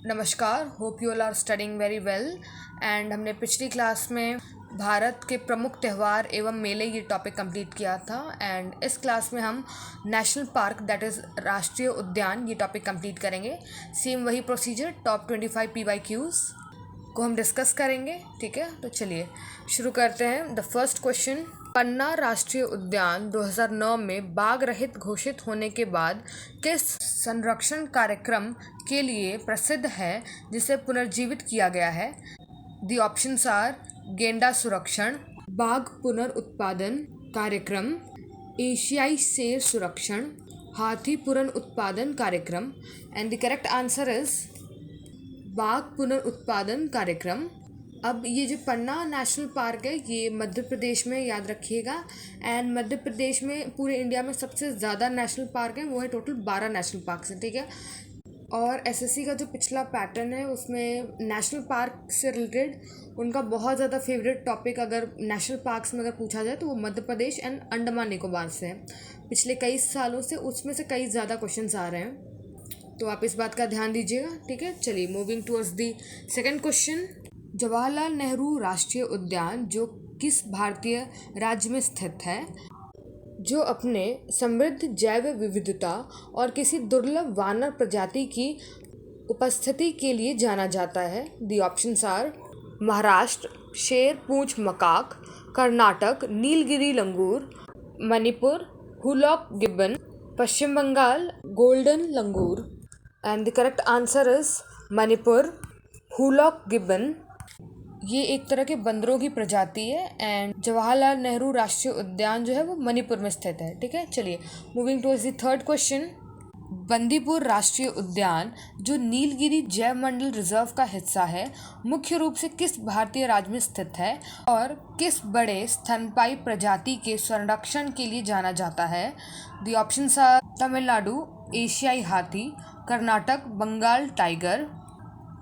नमस्कार, hope you all are studying very well. And हमने पिछली क्लास में भारत के प्रमुख त्यौहार एवं मेले ये टॉपिक कंप्लीट किया था। एंड इस क्लास में हम नेशनल पार्क दैट इज़ राष्ट्रीय उद्यान ये टॉपिक कंप्लीट करेंगे। सेम वही प्रोसीजर, टॉप 25 PYQs को हम डिस्कस करेंगे। ठीक है, तो चलिए शुरू करते हैं। द फर्स्ट क्वेश्चन, पन्ना राष्ट्रीय उद्यान 2009 में बाघ रहित घोषित होने के बाद किस संरक्षण कार्यक्रम के लिए प्रसिद्ध है जिसे पुनर्जीवित किया गया है? द ऑप्शंस आर गेंडा सुरक्षण, बाघ पुनरुत्पादन कार्यक्रम, एशियाई शेर सुरक्षण, हाथी पुनरुत्पादन कार्यक्रम। And the correct answer is बाघ पुनरुत्पादन कार्यक्रम। अब ये जो पन्ना नेशनल पार्क है ये मध्य प्रदेश में, याद रखिएगा। एंड मध्य प्रदेश में पूरे इंडिया में सबसे ज़्यादा नेशनल पार्क है, वो है टोटल 12 नेशनल पार्क हैं। ठीक है, और एसएससी का जो पिछला पैटर्न है उसमें नेशनल पार्क से रिलेटेड उनका बहुत ज़्यादा फेवरेट टॉपिक अगर नेशनल पार्क्स में अगर पूछा जाए तो वो मध्य प्रदेश एंड अंडमान निकोबार से है। पिछले कई सालों से उसमें से कई ज़्यादा क्वेश्चंस आ रहे हैं, तो आप इस बात का ध्यान दीजिएगा। ठीक है, चलिए moving towards the second question. Jawaharlal Nehru राष्ट्रीय उद्यान जो किस भारतीय राज्य में स्थित है, जो अपने समृद्ध जैव विविधता और किसी दुर्लभ वानर प्रजाति की उपस्थिति के लिए जाना जाता है? द ऑप्शंस आर महाराष्ट्र शेर पूंछ macaque, Karnataka Nilgiri langur, Manipur hoolock gibbon, Paschim Bengal golden langur. And the correct answer is Manipur hoolock gibbon. ये एक तरह के बंदरों की प्रजाति है एंड जवाहरलाल नेहरू राष्ट्रीय उद्यान जो है वो मणिपुर में स्थित है। ठीक है, चलिए moving towards the third question. Bandipur राष्ट्रीय उद्यान जो नीलगिरी जैव मंडल रिजर्व का हिस्सा है मुख्य रूप से किस भारतीय राज्य में स्थित है और किस बड़े स्तनपायी प्रजाति के संरक्षण के लिए जाना जाता है? द ऑप्शंस आर तमिलनाडु एशियाई हाथी, कर्नाटक बंगाल टाइगर,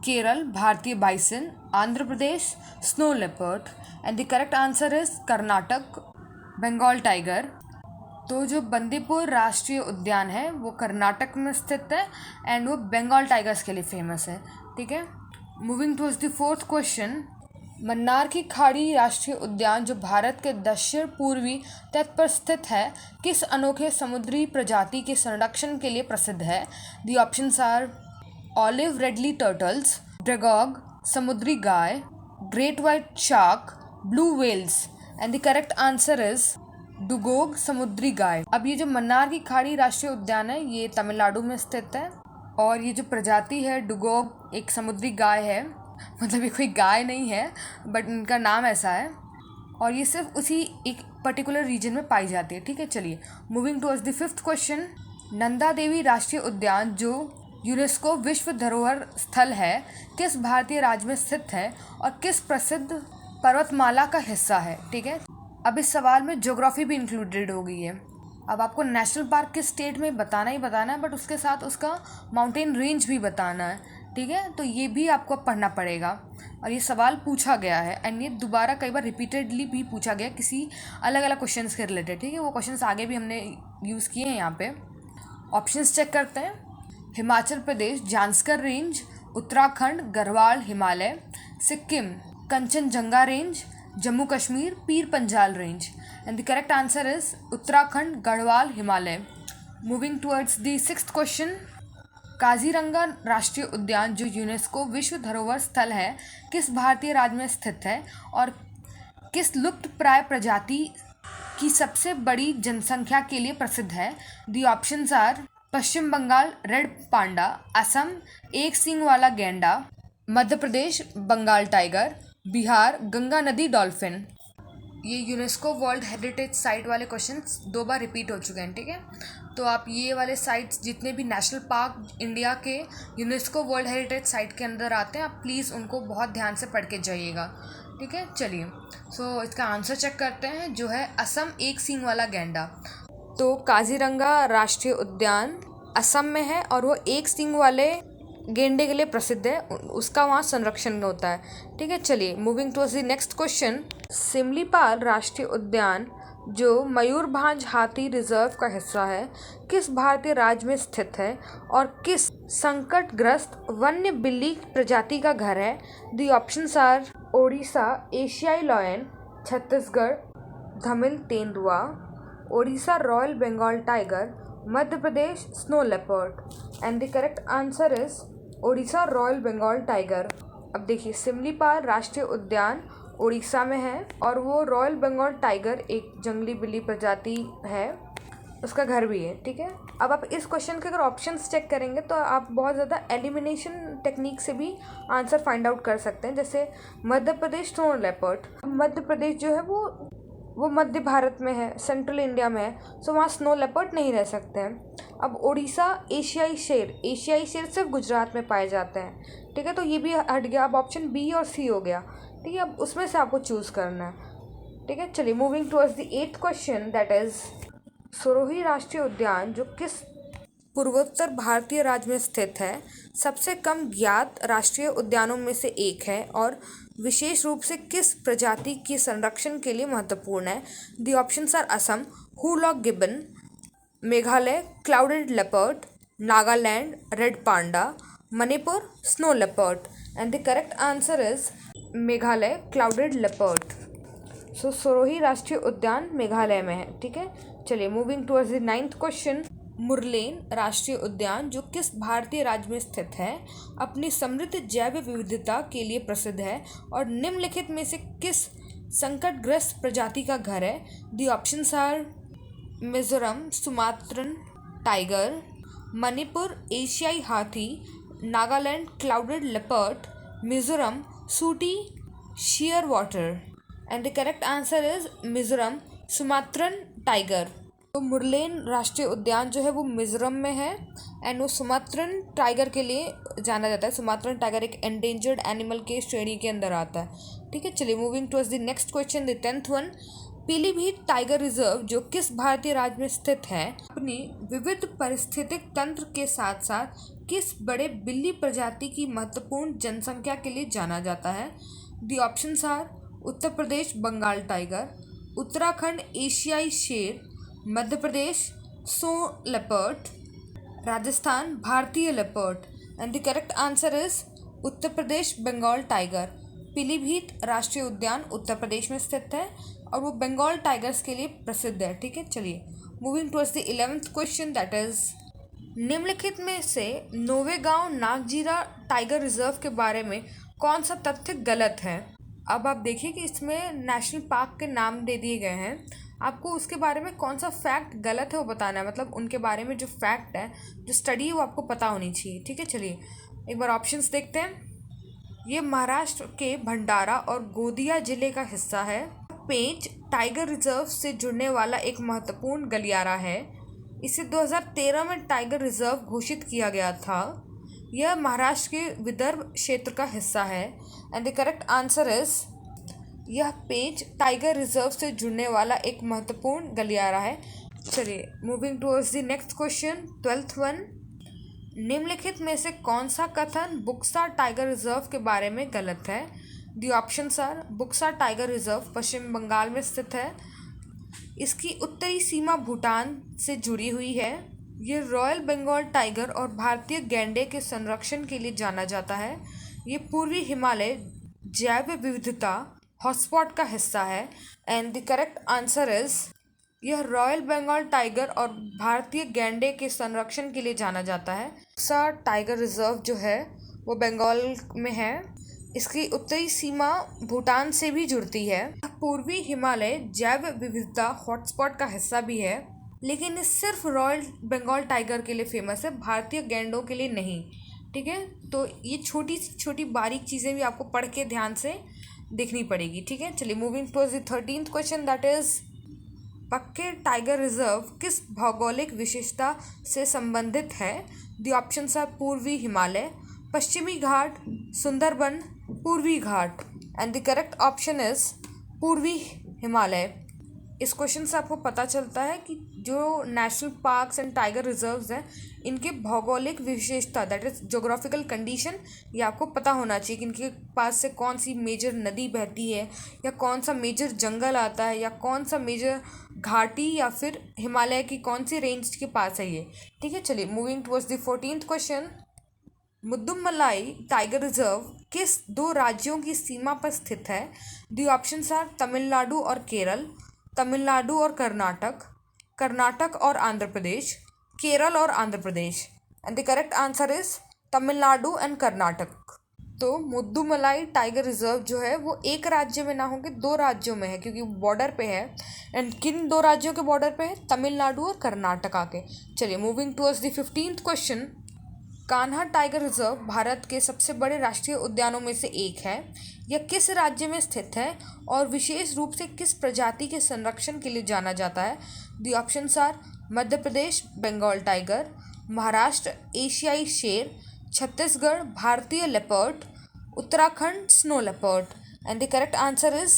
केरल भारतीय bison, Andhra Pradesh snow leopard. And the correct answer is Karnataka Bengal tiger. तो जो बंदीपुर राष्ट्रीय उद्यान है वो कर्नाटक में स्थित है एंड वो बंगाल टाइगर्स के लिए फेमस है। ठीक है, moving towards the fourth question. Mannar की खाड़ी राष्ट्रीय उद्यान जो भारत के दक्षिण पूर्वी तट पर स्थित है किस अनोखे समुद्री प्रजाति के संरक्षण के लिए प्रसिद्ध है? The options are olive ridley turtles, dugong समुद्री गाय, great white shark, blue whales. And the correct answer is dugong समुद्री गाय। अब ये जो मन्नार की खाड़ी राष्ट्रीय उद्यान है ये तमिलनाडु में स्थित है और ये जो प्रजाति है डुगोग एक समुद्री गाय है, मतलब ये कोई गाय नहीं है बट इनका नाम ऐसा है और ये सिर्फ उसी एक पर्टिकुलर रीजन में पाई जाती है। ठीक है, चलिए moving towards the fifth question. Nanda Devi राष्ट्रीय उद्यान जो यूनेस्को विश्व धरोहर स्थल है किस भारतीय राज्य में स्थित है और किस प्रसिद्ध पर्वतमाला का हिस्सा है? ठीक है, अब इस सवाल में ज्योग्राफी भी इंक्लूडेड हो गई है। अब आपको नेशनल पार्क किस स्टेट में बताना ही बताना है बट उसके साथ उसका माउंटेन रेंज भी बताना है। ठीक है, तो ये भी आपको पढ़ना पड़ेगा और ये सवाल पूछा गया है एंड ये दोबारा कई बार रिपीटेडली भी पूछा गया किसी अलग अलग क्वेश्चंस के रिलेटेड। ठीक है, वो क्वेश्चंस आगे भी हमने यूज़ किए हैं। यहाँ पे ऑप्शंस चेक करते हैं। Himachal Pradesh Zanskar range, Uttarakhand Garhwal Himalaya, Sikkim Kanchenjunga range, Jammu Kashmir Pir Panjal range. And the correct answer is Uttarakhand Garhwal Himalaya. Moving towards the sixth question. Kaziranga राष्ट्रीय उद्यान जो यूनेस्को विश्व धरोहर स्थल है किस भारतीय राज्य में स्थित है और किस लुप्त प्राय प्रजाति की सबसे बड़ी जनसंख्या के लिए प्रसिद्ध है? The options are Paschim Bengal red panda, Assam एक सींग वाला गेंडा, मध्य प्रदेश बंगाल टाइगर, बिहार गंगा नदी डॉल्फिन। ये यूनेस्को वर्ल्ड हेरिटेज साइट वाले क्वेश्चंस 2 बार रिपीट हो चुके हैं। ठीक है, तो आप ये वाले साइट्स जितने भी नेशनल पार्क इंडिया के यूनेस्को वर्ल्ड हेरिटेज साइट के अंदर आते हैं आप प्लीज़ उनको बहुत ध्यान से पढ़ के जाइएगा। ठीक है, चलिए सो इसका आंसर चेक करते हैं जो है असम एक सींग वाला गेंडा। तो काजीरंगा राष्ट्रीय उद्यान असम में है और वो एक सींग वाले गेंडे के लिए प्रसिद्ध है, उसका वहाँ संरक्षण होता है। ठीक है, चलिए moving towards the next question. Similipal राष्ट्रीय उद्यान जो मयूरभंज हाथी रिजर्व का हिस्सा है किस भारतीय राज्य में स्थित है और किस संकटग्रस्त वन्य बिल्ली प्रजाति का घर है? दी ऑप्शंस आर ओडिशा एशियाई लायन, छत्तीसगढ़ तमिल तेंदुआ, Odisha royal Bengal tiger, Madhya Pradesh snow leopard. And the correct answer is Odisha royal Bengal tiger. अब देखिए, सिमलीपाल राष्ट्रीय उद्यान उड़ीसा में है और वो रॉयल बंगाल टाइगर एक जंगली बिल्ली प्रजाति है, उसका घर भी है। ठीक है, अब आप इस क्वेश्चन के अगर ऑप्शंस चेक करेंगे तो आप बहुत ज़्यादा एलिमिनेशन टेक्निक से भी आंसर फाइंड आउट कर सकते हैं। जैसे मध्य प्रदेश स्नो लेपर्ड, मध्य प्रदेश जो है वो मध्य भारत में है, सेंट्रल इंडिया में है, सो वहाँ स्नो लेपर्ड नहीं रह सकते हैं। अब उड़ीसा एशियाई शेर सिर्फ गुजरात में पाए जाते हैं। ठीक है, तो ये भी हट गया। अब ऑप्शन बी और सी हो गया। ठीक है, अब उसमें से आपको चूज़ करना है। ठीक है, चलिए moving towards the 8th question, that is Sirohi राष्ट्रीय उद्यान जो किस पूर्वोत्तर भारतीय राज्य में स्थित है, सबसे कम ज्ञात राष्ट्रीय उद्यानों में से एक है और विशेष रूप से किस प्रजाति के संरक्षण के लिए महत्वपूर्ण है? The options are Assam hoolock gibbon, Meghalaya clouded leopard, Nagaland red panda, Manipur snow leopard. And the correct answer is Meghalaya clouded leopard. So Sirohi राष्ट्रीय उद्यान मेघालय में है। ठीक है, चलिए moving towards the 9th question, Murlen राष्ट्रीय उद्यान जो किस भारतीय राज्य में स्थित है, अपनी समृद्ध जैव विविधता के लिए प्रसिद्ध है और निम्नलिखित में से किस संकटग्रस्त प्रजाति का घर है? The options are Mizoram Sumatran tiger, Manipur एशियाई हाथी, Nagaland clouded leopard, Mizoram sooty shearwater. And the correct answer is Mizoram Sumatran tiger. तो मुरलेन राष्ट्रीय उद्यान जो है वो मिजोरम में है एंड वो सुमात्रन टाइगर के लिए जाना जाता है। सुमात्रन टाइगर एक एंडेंजर्ड एनिमल के श्रेणी के अंदर आता है। ठीक है, चलिए moving towards the next question, the 10th one, Pilibhit tiger reserve जो किस भारतीय राज्य में स्थित है, अपनी विविध पारिस्थितिक तंत्र के साथ साथ किस बड़े बिल्ली प्रजाति की महत्वपूर्ण जनसंख्या के लिए जाना जाता है? The options are Uttar Pradesh Bengal tiger, Uttarakhand एशियाई शेर, मध्य प्रदेश सो लेपर्ड, राजस्थान भारतीय leopard. And the correct answer is Uttar Pradesh Bengal tiger. Pilibhit राष्ट्रीय उद्यान उत्तर प्रदेश में स्थित है और वो बंगाल टाइगर्स के लिए प्रसिद्ध है। ठीक है, चलिए moving towards the 11th question, that is निम्नलिखित में से नोवेगांव नागजीरा टाइगर रिजर्व के बारे में कौन सा तथ्य गलत है? अब आप देखिए कि इसमें नेशनल पार्क के नाम दे दिए गए हैं, आपको उसके बारे में कौन सा फैक्ट गलत है वो बताना है। मतलब उनके बारे में जो फैक्ट है, जो स्टडी है, वो आपको पता होनी चाहिए। ठीक है, चलिए एक बार ऑप्शंस देखते हैं। ये महाराष्ट्र के भंडारा और गोंदिया जिले का हिस्सा है। पेंच टाइगर रिजर्व से जुड़ने वाला एक महत्वपूर्ण गलियारा है। इसे 2013 में टाइगर रिजर्व घोषित किया गया था। यह महाराष्ट्र के विदर्भ क्षेत्र का हिस्सा है। And the correct answer is यह पेंच टाइगर रिजर्व से जुड़ने वाला एक महत्वपूर्ण गलियारा है। चलिए moving towards the next question, 12th one, निम्नलिखित में से कौन सा कथन बुक्सा टाइगर रिजर्व के बारे में गलत है? The options are Buxa tiger reserve Paschim Bangal में स्थित है। इसकी उत्तरी सीमा भूटान से जुड़ी हुई है। ये रॉयल बंगाल टाइगर और भारतीय गैंडे के संरक्षण के लिए जाना जाता है। ये पूर्वी हिमालय जैव विविधता हॉटस्पॉट का हिस्सा है। And the correct answer is यह रॉयल बंगाल टाइगर और भारतीय गैंडे के संरक्षण के लिए जाना जाता है। बुक्सा टाइगर रिजर्व जो है वो बंगाल में है। इसकी उत्तरी सीमा भूटान से भी जुड़ती है। पूर्वी हिमालय जैव विविधता हॉटस्पॉट का हिस्सा भी है, लेकिन ये सिर्फ रॉयल बंगाल टाइगर के लिए फेमस है, भारतीय गैंडों के लिए नहीं। ठीक है, तो ये छोटी छोटी बारीक चीज़ें भी आपको पढ़ के ध्यान से देखनी पड़ेगी। ठीक है, चलिए moving towards the 13th question, that is पक्के टाइगर रिजर्व किस भौगोलिक विशेषता से संबंधित है? दी ऑप्शंस आर पूर्वी हिमालय, पश्चिमी Ghat, Sundarban, Purvi Ghat. And the correct option is Purvi Himalaya. इस क्वेश्चन से आपको पता चलता है कि जो national parks and tiger reserves हैं इनके भौगोलिक विशेषता दैट इज ज्योग्राफिकल कंडीशन ये आपको पता होना चाहिए कि इनके पास से कौन सी मेजर नदी बहती है या कौन सा मेजर जंगल आता है या कौन सा मेजर घाटी या फिर हिमालय की कौन सी रेंज के पास है ये। ठीक है, चलिए moving towards the 14th question. Mudumalai tiger reserve किस दो राज्यों की सीमा पर स्थित है? दी ऑप्शंस आर तमिलनाडु और केरल, तमिलनाडु और कर्नाटक, कर्नाटक और आंध्र प्रदेश, केरल और Andhra Pradesh. And the correct answer is Tamil Nadu and Karnataka. तो मुद्दुमलाई टाइगर रिजर्व जो है वो एक राज्य में ना होकर दो राज्यों में है क्योंकि बॉर्डर पे है। एंड किन दो राज्यों के बॉर्डर पे है? तमिलनाडु और कर्नाटका के। चलिए moving towards the 15th question. Kanha tiger reserve Bharat के सबसे बड़े राष्ट्रीय उद्यानों में से एक है। यह किस राज्य में स्थित है और विशेष रूप से किस प्रजाति के संरक्षण के लिए जाना जाता है? The options are Madhya Pradesh Bengal tiger, Maharashtra एशियाई शेर, छत्तीसगढ़ भारतीय leopard, Uttarakhand snow leopard. And the correct answer is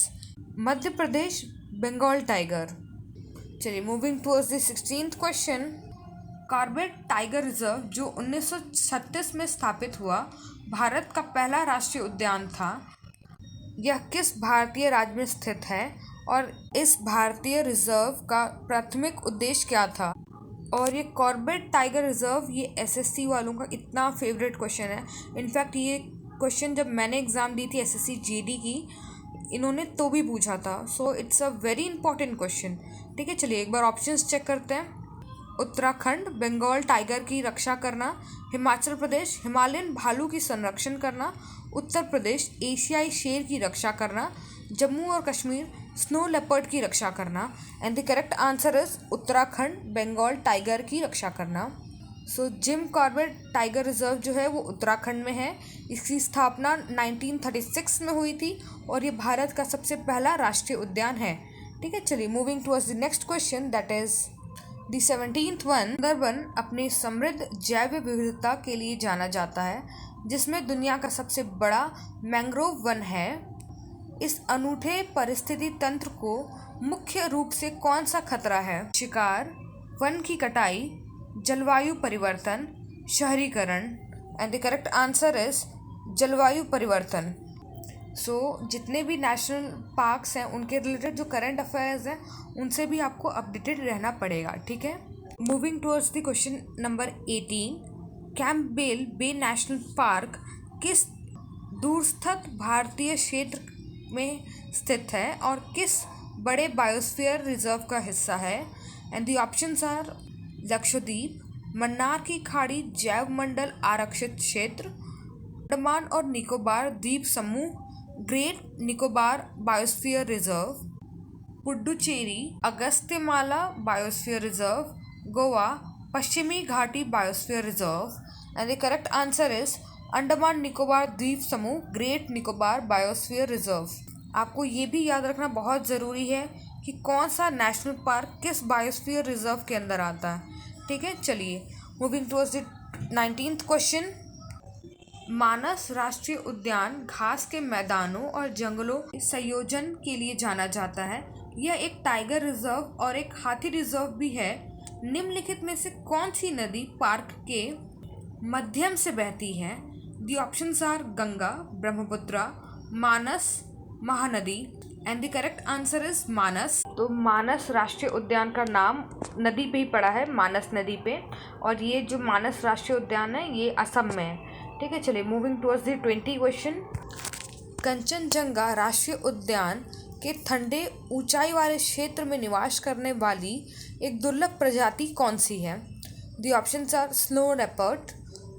Madhya Pradesh Bengal tiger. चलिए moving towards the 16th question. Corbett tiger reserve जो 1936 में स्थापित हुआ भारत का पहला राष्ट्रीय उद्यान था, यह किस भारतीय राज्य में स्थित है और इस भारतीय रिजर्व का प्राथमिक उद्देश्य क्या था? और ये कॉर्बेट टाइगर रिजर्व ये एसएससी वालों का इतना फेवरेट क्वेश्चन है। इनफैक्ट ये क्वेश्चन जब मैंने एग्ज़ाम दी थी एसएससी जीडी की, इन्होंने तो भी पूछा था। So it's a very important question. ठीक है, चलिए एक बार ऑप्शंस चेक करते हैं। उत्तराखंड बंगाल टाइगर की रक्षा करना, हिमाचल प्रदेश हिमालयन भालू की संरक्षण करना, उत्तर प्रदेश एशियाई शेर की रक्षा करना, जम्मू और कश्मीर स्नो लेपर्ड की रक्षा करना। And the correct answer is Uttarakhand Bengal tiger की रक्षा करना। So Jim Corbett tiger reserve जो है वो उत्तराखंड में है। इसकी स्थापना 1936 में हुई थी और ये भारत का सबसे पहला राष्ट्रीय उद्यान है। ठीक है, चलिए moving towards the next question that is the 17th one. Sundarban अपनी समृद्ध जैव विविधता के लिए जाना जाता है जिसमें दुनिया का सबसे बड़ा मैंग्रोव वन है। इस अनूठे परिस्थिति तंत्र को मुख्य रूप से कौन सा खतरा है? शिकार, वन की कटाई, जलवायु परिवर्तन, शहरीकरण। And the correct answer is जलवायु परिवर्तन। सो जितने भी नेशनल पार्क्स हैं उनके रिलेटेड जो करंट अफेयर्स हैं उनसे भी आपको अपडेटेड रहना पड़ेगा। ठीक है, moving towards the question number 18। Campbell Bay national park किस दूरस्थ भारतीय क्षेत्र में स्थित है और किस बड़े बायोस्फीयर रिजर्व का हिस्सा है? And the options are Lakshadweep, Mannar की खाड़ी जैव मंडल आरक्षित क्षेत्र, अंडमान और निकोबार द्वीप समूह great Nicobar biosphere reserve, Puducherry Agasthyamala biosphere reserve, Goa Pashchimi Ghati biosphere reserve. And the correct answer is Andaman Nicobar द्वीप समूह ग्रेट निकोबार बायोस्फीयर रिजर्व। आपको ये भी याद रखना बहुत ज़रूरी है कि कौन सा नेशनल पार्क किस बायोस्फीयर रिजर्व के अंदर आता है। ठीक है, चलिए moving towards the 19th question. Manas राष्ट्रीय उद्यान घास के मैदानों और जंगलों के संयोजन के लिए जाना जाता है। यह एक टाइगर रिजर्व और एक हाथी रिजर्व भी है। निम्नलिखित में से कौन सी नदी पार्क के मध्यम से बहती है? The options are Ganga, Brahmaputra, Manas, Mahanadi. And the correct answer is Manas. तो मानस राष्ट्रीय उद्यान का नाम नदी पे ही पड़ा है, मानस नदी पे, और ये जो मानस राष्ट्रीय उद्यान है ये असम में है। ठीक है, चलिए moving towards the 20 question. Kanchenjunga राष्ट्रीय उद्यान के ठंडे ऊंचाई वाले क्षेत्र में निवास करने वाली एक दुर्लभ प्रजाति कौन सी है? The options are snow leopard,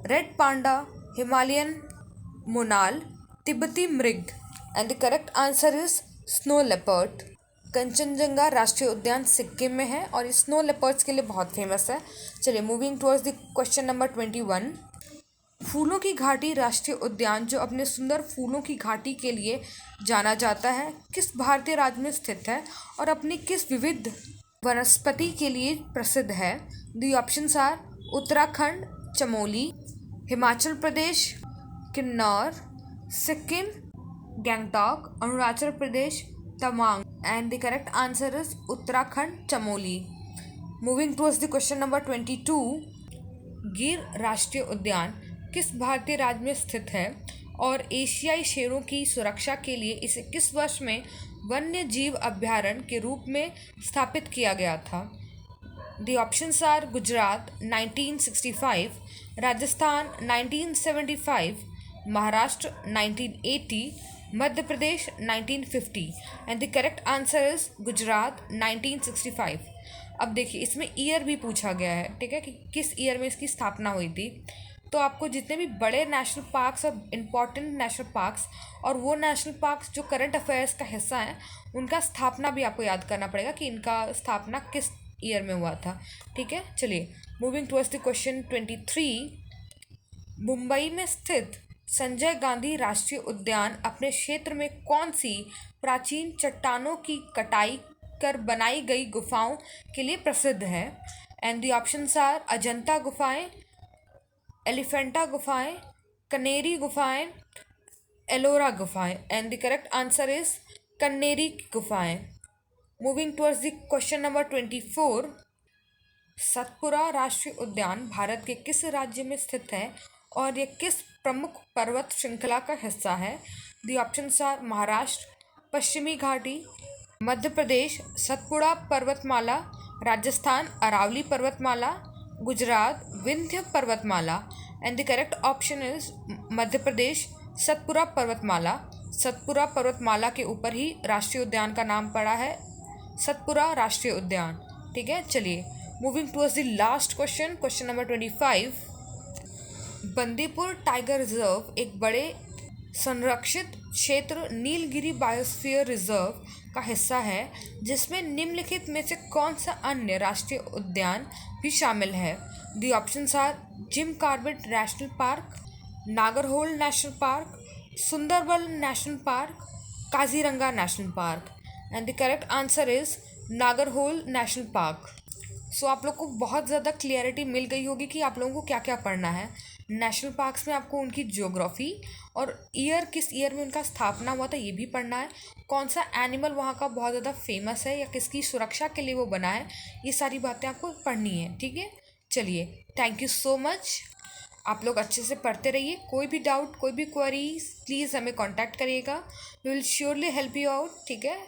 red panda, Himalayan monal, तिब्बती मृग। And the correct answer is snow leopard. Kanchenjunga राष्ट्रीय उद्यान सिक्किम में है और ये स्नो लेपर्ड्स के लिए बहुत फेमस है। चलिए moving towards the question number 21। फूलों की घाटी राष्ट्रीय उद्यान जो अपने सुंदर फूलों की घाटी के लिए जाना जाता है किस भारतीय राज्य में स्थित है और अपनी किस विविध वनस्पति के लिए प्रसिद्ध है? The options are Uttarakhand Chamoli, Himachal Pradesh Kinnaur, Sikkim Gangtok, Arunachal Pradesh Tawang. and the correct answer is Uttarakhand, Chamoli. Moving towards the question number 22. गिर राष्ट्रीय उद्यान किस भारतीय राज्य में स्थित है और एशियाई शेरों की सुरक्षा के लिए इसे किस वर्ष में वन्य जीव अभयारण्य के रूप में स्थापित किया गया था? The options are Gujarat 1965, Rajasthan 1975, Maharashtra 1980, Madhya Pradesh 1950 and the correct answer is Gujarat 1965. अब देखिए इसमें ईयर भी पूछा गया है, ठीक है, कि किस ईयर में इसकी स्थापना हुई थी. तो आपको जितने भी बड़े नेशनल पार्क्स और इम्पॉर्टेंट नेशनल पार्क्स और वो नेशनल पार्क्स जो करंट अफेयर्स का हिस्सा हैं उनका स्थापना भी आपको याद करना पड़ेगा कि इनका स्थापना किस ईयर में हुआ था. ठीक है, चलिए moving towards the question 23. Mumbai में स्थित संजय गांधी राष्ट्रीय उद्यान अपने क्षेत्र में कौन सी प्राचीन चट्टानों की कटाई कर बनाई गई गुफाओं के लिए प्रसिद्ध है? And the options are Ajanta गुफाएं, एलिफेंटा गुफाएं, कनेरी गुफाएं, एलोरा गुफाएं and the correct answer is Kanheri गुफाएं. Moving towards the question number 24. Satpura राष्ट्रीय उद्यान भारत के किस राज्य में स्थित है और यह किस प्रमुख पर्वत श्रृंखला का हिस्सा है? द ऑप्शंस आर महाराष्ट्र, पश्चिमी घाटी, मध्य प्रदेश सतपुड़ा पर्वतमाला, राजस्थान अरावली पर्वतमाला, गुजरात विंध्य पर्वतमाला and the correct option is Madhya Pradesh Satpura पर्वतमाला. सतपुड़ा पर्वतमाला के ऊपर ही राष्ट्रीय उद्यान का नाम पड़ा है सतपुड़ा राष्ट्रीय उद्यान. ठीक है, चलिए moving towards the last question, question number 25. Bandipur tiger reserve एक बड़े संरक्षित क्षेत्र नीलगिरी बायोस्फीयर रिजर्व का हिस्सा है जिसमें निम्नलिखित में से कौन सा अन्य राष्ट्रीय उद्यान भी शामिल है? The options are Jim Corbett national park, Nagarhole national park, Sundarban national park, Kaziranga national park and the correct answer is Nagarhole national park. So आप लोग को बहुत ज़्यादा क्लियरिटी मिल गई होगी कि आप लोगों को क्या क्या पढ़ना है. नेशनल पार्क्स में आपको उनकी ज्योग्राफी और ईयर किस ईयर में उनका स्थापना हुआ था ये भी पढ़ना है. कौन सा एनिमल वहाँ का बहुत ज़्यादा फेमस है या किसकी सुरक्षा के लिए वो बना है, ये सारी बातें आपको पढ़नी है. ठीक है, चलिए थैंक यू सो मच. आप लोग अच्छे से पढ़ते रहिए. कोई भी डाउट, कोई भी क्वेरीज प्लीज़ हमें कांटेक्ट करिएगा. We will surely help you out. ठीक है.